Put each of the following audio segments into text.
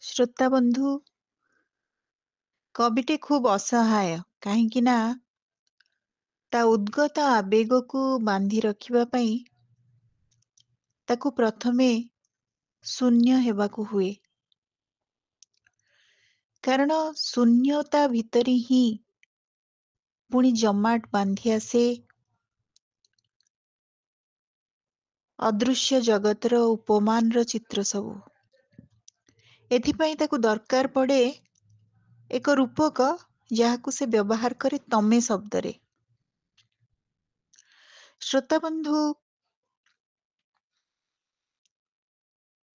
ଶ୍ରୋତା ବନ୍ଧୁ, କବିଟେ ଖୁବ୍ ଅସହାୟ କାହିଁକି ନା ତା ଉଦ୍ଗତ ଆବେଗକୁ ବାନ୍ଧି ରଖିବା ପାଇଁ ତାକୁ ପ୍ରଥମେ ଶୂନ୍ୟ ହେବାକୁ ହୁଏ। କାରଣ ଶୂନ୍ୟତା ଭିତରେ ହିଁ ପୁଣି ଜମାଟ ବାନ୍ଧି ଆସେ ଅଦୃଶ୍ୟ ଜଗତର ଉପମାନର ଚିତ୍ର ସବୁ। ଏଥିପାଇଁ ତାକୁ ଦରକାର ପଡ଼େ ଏକ ରୂପକ ଯାହାକୁ ସେ ବ୍ୟବହାର କରେ ତମେ ଶବ୍ଦରେ। ଶ୍ରୋତା ବନ୍ଧୁ,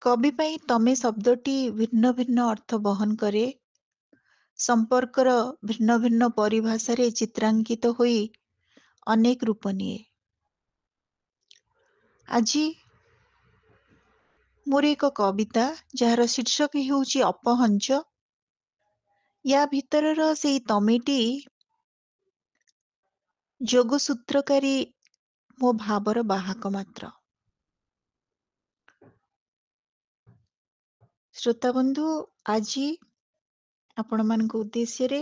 କବି ପାଇଁ ତମେ ଶବ୍ଦଟି ଭିନ୍ନ ଭିନ୍ନ ଅର୍ଥ ବହନ କରେ। ସମ୍ପର୍କର ଭିନ୍ନ ଭିନ୍ନ ପରିଭାଷାରେ ଚିତ୍ରାଙ୍କିତ ହୋଇ ଅନେକ ରୂପ ନିଏ। ଆଜି ମୋର ଏକ କବିତା ଯାହାର ଶୀର୍ଷକ ହେଉଛି ଅପହଞ୍ଚ। ୟା ଭିତରର ସେଇ ତମେଟି ଯୋଗସୂତ୍ରକାରୀ ମୋ ଭାବର ବାହକ ମାତ୍ର। ଶ୍ରୋତା ବନ୍ଧୁ, ଆଜି ଆପଣମାନଙ୍କ ଉଦ୍ଦେଶ୍ୟରେ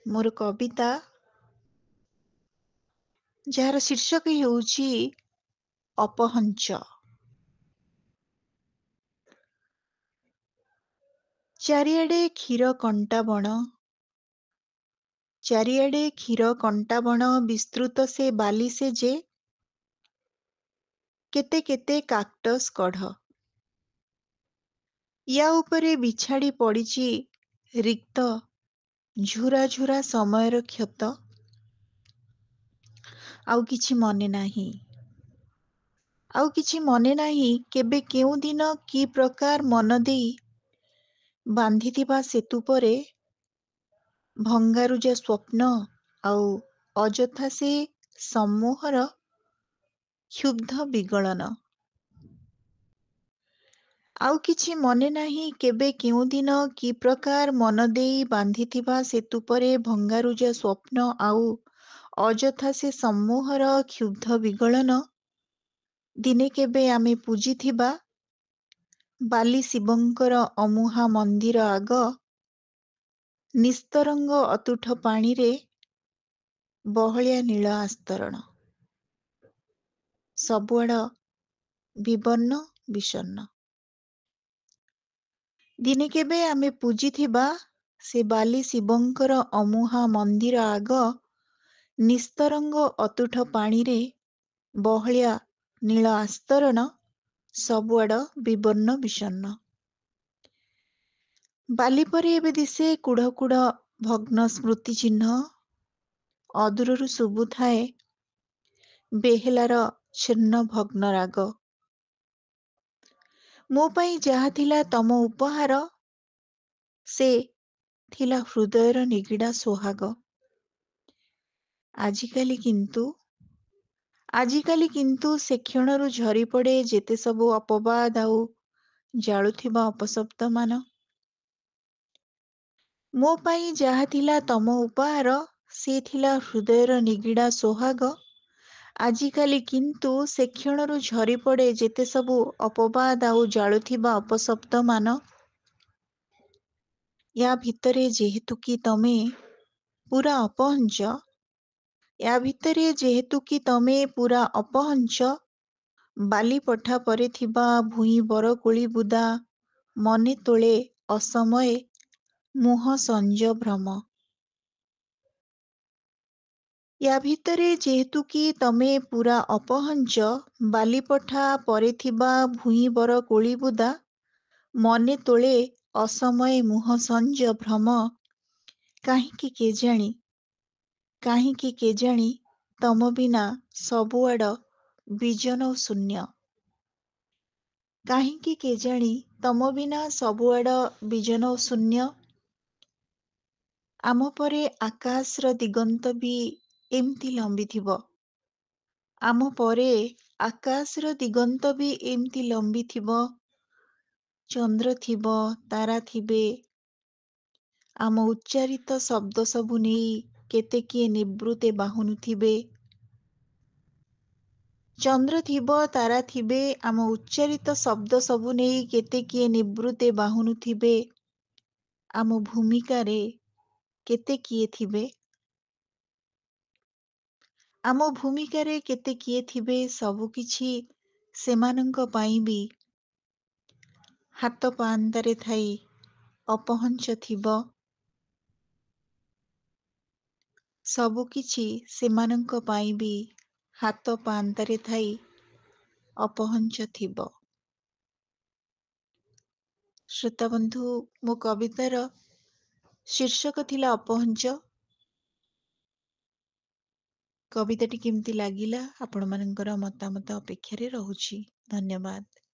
ମୋର କବିତା ଯାହାର ଶୀର୍ଷକ ହେଉଛି ଅପହଞ୍ଚ। ଚାରିଆଡ଼େ କ୍ଷୀର କଣ୍ଟା ବଣ, ଚାରିଆଡ଼େ କ୍ଷୀର କଣ୍ଟା ବଣ, ବିସ୍ତୃତ ସେ ବାଲି ସେ ଯେ, କେତେ କେତେ କାକ୍ଟସ୍ କଢ଼। ୟା ଉପରେ ବିଛାଡ଼ି ପଡ଼ିଛି ରିକ୍ତ ଝୁରା ଝୁରା ସମୟର କ୍ଷତ। ଆଉ କିଛି ମନେ ନାହିଁ, ଆଉ କିଛି ମନେ ନାହିଁ କେବେ କେଉଁ ଦିନ କି ପ୍ରକାର ମନ ଦେଇ ବାନ୍ଧିଥିବା ସେତୁ ପରେ ଭଙ୍ଗାରୁଜା ସ୍ୱପ୍ନ ଆଉ ଅଯଥା ସେ ସମ୍ମୋହର କ୍ଷୁବ୍ଧ ବିଗଳନ। ଆଉ କିଛି ମନେ ନାହିଁ କେବେ କେଉଁଦିନ କି ପ୍ରକାର ମନ ଦେଇ ବାନ୍ଧିଥିବା ସେତୁ ପରେ ଭଙ୍ଗାରୁଜା ସ୍ୱପ୍ନ ଆଉ ଅଯଥା ସେ ସମ୍ମୋହର କ୍ଷୁବ୍ଧ ବିଗଳନ। ଦିନେ କେବେ ଆମେ ପୂଜିଥିବା ବାଲି ଶିବଙ୍କର ଅମୁହା ମନ୍ଦିର ଆଗ, ନିସ୍ତରଙ୍ଗ ଅତୁଠ ପାଣିରେ ବହଳିଆ ନୀଳ ଆସ୍ତରଣ। ସବୁଆଡ଼ ବିବର୍ଣ୍ଣ ବିଷଣ୍ଣ। ଦିନେ କେବେ ଆମେ ପୂଜିଥିବା ସେ ବାଲି ଶିବଙ୍କର ଅମୁହା ମନ୍ଦିର ଆଗ, ନିସ୍ତରଙ୍ଗ ଅତୁଠ ପାଣିରେ ବହଳିଆ ନୀଳ ଆସ୍ତରଣ। ସବୁଆଡ଼ ବିବର୍ଣ୍ଣ ବିଷଣ୍ଣ। ବାଲି ପରେ ଏବେ ଦିଶେ କୁଢ଼ କୁଢ଼ ଭଗ୍ନ ସ୍ମୃତି ଚିହ୍ନ। ଅଦୂରରୁ ଶୁଭୁଥାଏ ବେହେଲାର ଛିନ୍ନ ଭଗ୍ନ ରାଗ। ମୋ ପାଇଁ ଯାହା ଥିଲା ତମ ଉପହାର, ସେ ଥିଲା ହୃଦୟର ନିଗିଡ଼ା ସୋହାଗ। ଆଜିକାଲି କିନ୍ତୁ ସେ କ୍ଷଣରୁ ଝରିପଡ଼େ ଯେତେ ସବୁ ଅପବାଦ ଆଉ ଜାଳୁଥିବା ଅପଶବ୍ଦମାନ। ମୋ ପାଇଁ ଯାହା ଥିଲା ତମ ଉପହାର, ସେ ଥିଲା ହୃଦୟର ନିଗିଡ଼ା ସୋହାଗ। ଆଜିକାଲି କିନ୍ତୁ ସେ କ୍ଷଣରୁ ଝରିପଡ଼େ ଯେତେ ସବୁ ଅପବାଦ ଆଉ ଜାଳୁଥିବା ଅପଶବ୍ଦମାନ। ୟା ଭିତରେ ଯେହେତୁ କି ତମେ ପୁରା ଅପହଞ୍ଚ, ୟା ଭିତରେ ଯେହେତୁ କି ତମେ ପୁରା ଅପହଞ୍ଚ, ବାଲି ପଠା ପରେ ଥିବା ଭୂଇଁ ବରକୋଳି ବୁଦା, ମନେ ତୋଳେ ଅସମୟେ ମୁହଁ ସଞ୍ଜ ଭ୍ରମ। ୟା ଭିତରେ ଯେହେତୁ କି ତମେ ପୁରା ଅପହଞ୍ଚ, ବାଲି ପଠା ପରେ ଥିବା ଭୂଇଁ ବରକୋଳି ବୁଦା, ମନେ ତୋଳେ ଅସମୟେ ମୁହଁ ସଞ୍ଜ ଭ୍ରମ। କାହିଁକି କେଜାଣି, କାହିଁକି କେଜାଣି ତମ ବିନା ସବୁଆଡ଼ ବିଜନ ଓ ଶୂନ୍ୟ। କାହିଁକି କେଜାଣି ତମ ବିନା ସବୁଆଡ଼ ବିଜନ ଓ ଶୂନ୍ୟ। ଆମ ପରେ ଆକାଶର ଦିଗନ୍ତ ବି ଏମିତି ଲମ୍ବିଥିବ। ଆମ ପରେ ଆକାଶର ଦିଗନ୍ତ ବି ଏମିତି ଲମ୍ବିଥିବ। ଚନ୍ଦ୍ର ଥିବ, ତାରା ଥିବେ, ଆମ ଉଚ୍ଚାରିତ ଶବ୍ଦ ସବୁ ନେଇ କେତେ କିଏ ନିବୃତ୍ତେ ବାହୁନୁଥିବେ। ଚନ୍ଦ୍ର ଥିବ, ତାରା ଥିବେ, ଆମ ଉଚ୍ଚାରିତ ଶବ୍ଦ ସବୁ ନେଇ କେତେ କିଏ ନିବୃତ୍ତେ ବାହୁନୁଥିବେ, ଆମ ଭୂମିକାରେ କେତେ କିଏ ଥିବେ, ଆମ ଭୂମିକାରେ କେତେ କିଏ ଥିବେ, ସବୁକିଛି ସେମାନଙ୍କ ପାଇଁ ବି ହାତ ପାଆନ୍ତାରେ ଥାଇ ଅପହଞ୍ଚ ଥିବ, ସବୁକିଛି ସେମାନଙ୍କ ପାଇଁ ବି ହାତ ପାଆନ୍ତାରେ ଥାଇ ଅପହଞ୍ଚ ଥିବ। ଶ୍ରୋତାବନ୍ଧୁ, ମୋ କବିତାର ଶୀର୍ଷକ ଥିଲା ଅପହଞ୍ଚ। କବିତାଟି କେମିତି ଲାଗିଲା ଆପଣମାନଙ୍କର ମତାମତ ଅପେକ୍ଷାରେ ରହୁଛି। ଧନ୍ୟବାଦ।